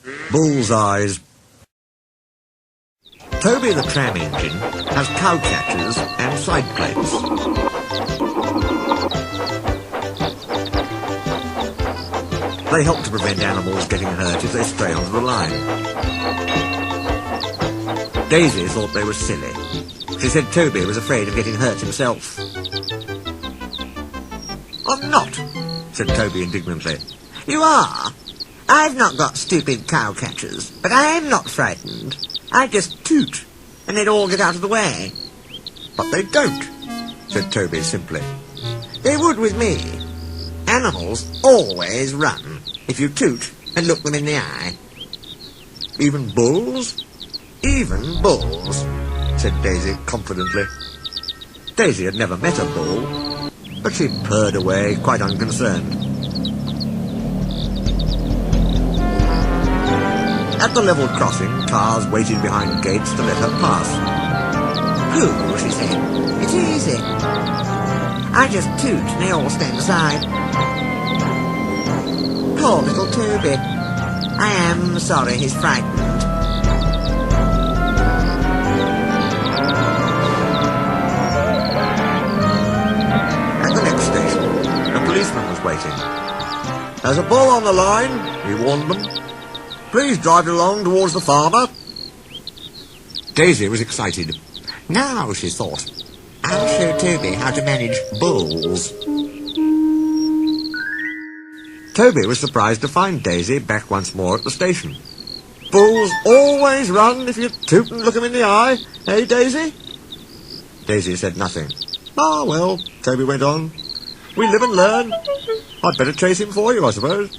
Bullseyes. Toby the tram engine has cow catchers and side plates. They help to prevent animals getting hurt if they stray onto the line. Daisy thought they were silly. She said Toby was afraid of getting hurt himself. "I'm not," said Toby indignantly. "You are. I've not got stupid cow catchers, but I am not frightened. I just toot, and they'd all get out of the way." "But they don't," said Toby simply. "They would with me. Animals always run if you toot and look them in the eye." "Even bulls?" "Even bulls," said Daisy confidently. Daisy had never met a bull, but she purred away, quite unconcerned. At the level crossing, cars waited behind gates to let her pass. "Pooh," she said. "It's easy. I just toot and they all stand aside." Poor little Toby. I am sorry he's frightened. At the next station, a policeman was waiting. "There's a bull on the line," he warned them. "Please drive it along towards the farmer." Daisy was excited. Now, she thought, I'll show Toby how to manage bulls. Toby was surprised to find Daisy back once more at the station. "Bulls always run if you toot and look them in the eye, eh, Daisy?" Daisy said nothing. "Ah, well," Toby went on, "we live and learn. I'd better chase him for you, I suppose."